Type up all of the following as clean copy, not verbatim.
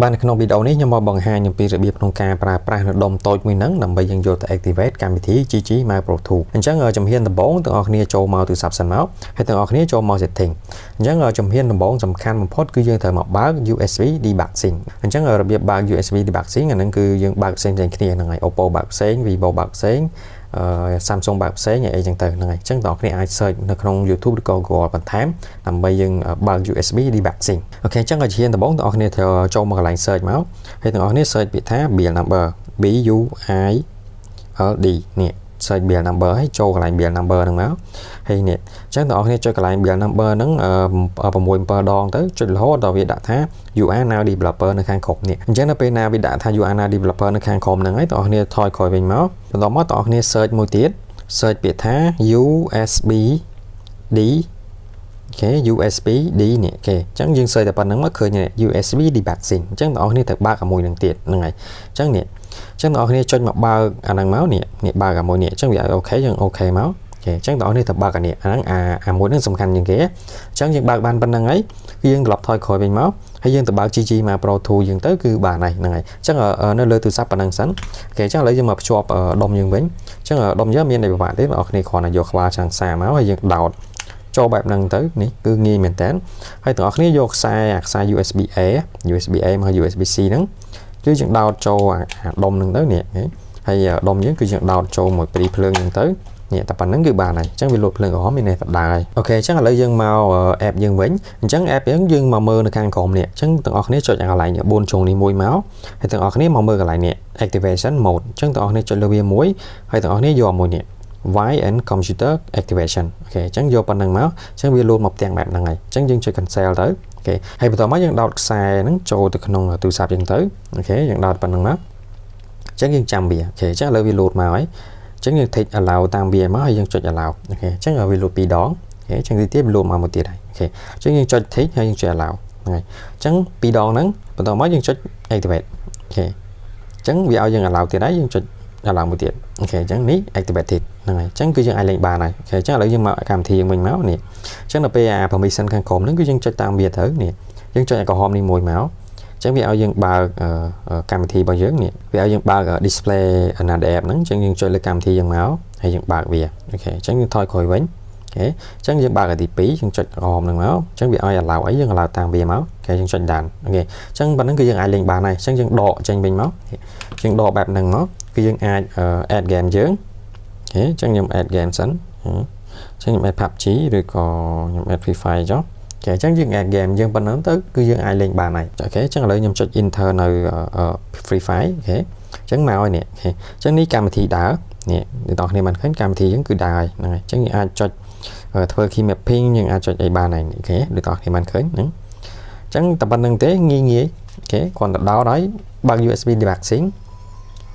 banក្នុងវីដេអូនេះខ្ញុំមកបង្ហាញអំពីរបៀបក្នុងការប្រើប្រាស់ដុំតូចមួយហ្នឹងដើម្បីយើងយកទៅ activate កម្មវិធី GG My Pro 2 អញ្ចឹងជំហានដំបូងទាំងអស់គ្នាចូលមកទូរស័ព្ទសិនមកហើយទាំងអស់គ្នាចូលមក setting អញ្ចឹងជំហានដំបូងសំខាន់បំផុតគឺយើងត្រូវមកបើក USB debugging អញ្ចឹងរបៀបបើក USB debugging អាហ្នឹងគឺយើងបើកផ្សេងៗគ្នាហ្នឹងហើយ Oppo បើកផ្សេង Vivo បើកផ្សេងSamsung បើកផ្សេងអីចឹងទៅហ្នឹងហើយអញ្ចឹងបងប្អូនអាច search នៅក្នុង YouTube ឬក៏ Google បន្ថែមដើម្បីយើងបើក USB debugging អូខេអញ្ចឹងជាដំបូងបងប្អូនត្រូវចូលមកកន្លែង search មកហើយបងប្អូន search ពាក្យថា bill number BUILD នេះ search bill number ហើយចូលកន្លែង bill number ហ្នឹងមកហើយនេះអញ្ចឹងបងប្អូនចុចកន្លែង bill number ហ្នឹង6 7ដងទៅចុចរហូតដល់វាដាក់ថា you are now developer នៅខាងក្រោមនេះអញ្ចឹងនៅពេលណាវាដាក់ថា you are now developer នៅខាងក្រោមហ្នឹងហើយបងប្អូនថយក្រោយវិញមកបន្ទាប់មកបងប្អូន search មួយទៀត search ពាក្យថា USB D អូខេ USB D នេះអូខេអញ្ចឹងយើង search តែប៉ុណ្្នឹងមកឃើញ USB debugging អញ្ចឹងបងប្អូនត្រូវបើកមួយនឹងទៀតហ្នឹងហើយអញ្ចឹងនេះអញ្ចឹងបងប្អូនចុចមកបើកអាហ្នឹងមកនេះបើកមួយនេះអញ្ចឹងវាអូខេយើងអូខេមកអូខេអញ្ចឹងបងប្អូនត្រូវបើកអានេះអាហ្នឹងអាមួយហ្នឹងសំខាន់ជាងគេអញ្ចឹងយើងបើកបានប៉ុណ្្នឹងហើយគឺយើងត្រឡប់ថយក្រោយវិញមកហើយយើងទៅបើក GG My Pro 2 យើងទៅគឺបានហើយហ្នឹងហើយអញ្ចឹងនៅលើទូរស័ព្ទប៉ុណ្្នឹងសិនអូខេអញ្ចឹងឥឡូវយើងមកភ្ជាប់ដុំយើងវិញអញ្ចឹងដុំយើងមានតែពិបាកទេបងប្អូនគ្រាន់តែយកក្បាលឆាំងសាមកហើយយើងដោតចូលបែបហ្នឹងទៅនេះគឺងាយមែនតើហើយទាំងអស់គ្នាយកខ្សែ USB A មក USB C ហ្នឹងគឺយើងដោតចូលអាដុំហ្នឹងទៅនេះហើយដុំយើងគឺយើងដោតចូលមួយព្រីភ្លើងហ្នឹងទៅនេះតែប៉ុណ្្នឹងគឺបានហើយអញ្ចឹងវាលោតភ្លើងក្រហមមានតែដដែលអូខេអញ្ចឹងឥឡូវយើងមក app យើងវិញអញ្ចឹង app យើងមកមើលនៅខាងក្រោមនេះអញ្ចឹងទាំងអស់គ្នាចុចកន្លែង4ជ្រុងនេះមួយមកហើយទាំងអស់គ្នាមកមើលកន្លែងនេះ activation mode អញ្ចឹងទាំងអស់គ្នាចុចលើវាមួយហើយទាំងអស់គ្នាយកមួយនេះ Wi and computer activation អូខេអញ្ចឹងយកប៉ុណ្្នឹងមកអញ្ចឹងវាលោតមកផ្ទាំងបែបហ្នឹងហើយអញ្ចឹងយើងចុច cancel ទៅអូខេហើយបន្ទាប់មកយើងដោតខ្សែហ្នឹងចូលទៅក្នុងទូរស័ព្ទយើងទៅអូខេយើងដោតប៉ុណ្្នឹងមកអញ្ចឹងយើងចាំវាអូខេអញ្ចឹងឥឡូវវាលោតមកហើយអញ្ចឹងយើង take allow តាមវាមកហើយយើងចុច allow អូខេអញ្ចឹងវាលោត2ដងអូខេអញ្ចឹងទីទៀតវាលោតមកទៀតហើយអូខេអញ្ចឹងយើងចុច take ហើយយើងចុច allow ហ្នឹងហើយអញ្ចឹង2ដងហ្នឹងបន្ទាប់មកយើងចុច activate អូខេអញ្ចឹងវាឲ្យយើង allow ទៀតហើយយើងចុច allow មួយទៀតអូខេអញ្ចឹងនេះ activated ហ្នឹងហើយអញ្ចឹងគឺយើងអាចលេងបានហើយអូខេអញ្ចឹងឥឡូវយើងមកកម្មវិធីយើងវិញមកនេះអញ្ចឹងដល់ពេលpermission ខាងក្រោមហ្នឹងគឺយើងចុចតាមវាទៅនេះយើងចុចក្រហមនេះមួយមកអញ្ចឹងវាឲ្យយើងបើកកម្មវិធីរបស់យើងនេះវាឲ្យយើងបើក display another app ហ្នឹងអញ្ចឹងយើងចុចលើកម្មវិធីយើងមកហើយយើងបើកវាអូខេអញ្ចឹងយើងថយក្រោយវិញអូខេអញ្ចឹងយើងបើកទី2យើងចុចក្រហមហ្នឹងមកអញ្ចឹងវាឲ្យ allow អីយើង allow តាមវាមកអូខេយើងចុចដានអូខេអញ្ចឹងប៉ុណ្្នឹងគឺយើងអាចលេងបានហើយអញ្ចឹងយើងដកចេញវិញមកយើងដកបែបហ្នឹងមកគឺយើងអាច add game យើងអូខេអញ្ចឹងខ្ញុំ add game សិនអញ្ចឹងខ្ញុំ add PUBG ឬក៏ខ្ញុំ add Free Fire ចុះអូខេអញ្ចឹងយើង add game យើងប៉ុណ្ណឹងទៅគឺយើងអាចលេងបានហើយអូខេអញ្ចឹងឥឡូវខ្ញុំចុច enter នៅ Free Fire អូខេអញ្ចឹងមកហើយនេះអូខេអញ្ចឹងនេះកម្មវិធីដើរនេះអ្នកនរគ្នាបានឃើញកម្មវិធីយើងគឺដើរហើយហ្នឹងហើយអញ្ចឹងយើងអាចចុចធ្វើ key mapping យើងអាចចុចអីបានហើយអូខេអ្នកនរគ្នាបានឃើញហ្នឹងអញ្ចឹងតែប៉ុណ្្នឹងទេងាយអូខេគ្រាន់តែដោតហើយបើក USB debugging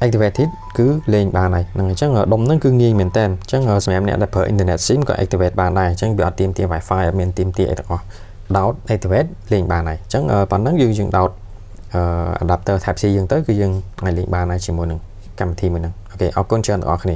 activated គឺលេងបានហើយហ្នឹងអញ្ចឹងដុំហ្នឹងគឺងាយមែនតើអញ្ចឹងសម្រាប់អ្នកដែលប្រើ internet sim ក៏ activate បានដែរអញ្ចឹងវាអត់ទាមទារ Wi-Fi អត់មានទាមទារអីទាំងអស់ដោត activate លេងបានហើយអញ្ចឹងប៉ុណ្ណឹងយើងដោតadapter Type C យើងទៅគឺយើងអាចលេងបានហើយជាមួយនឹងកម្មវិធីមួយហ្នឹងអូខេអរគុណច្រើនទាំងអស់គ្នា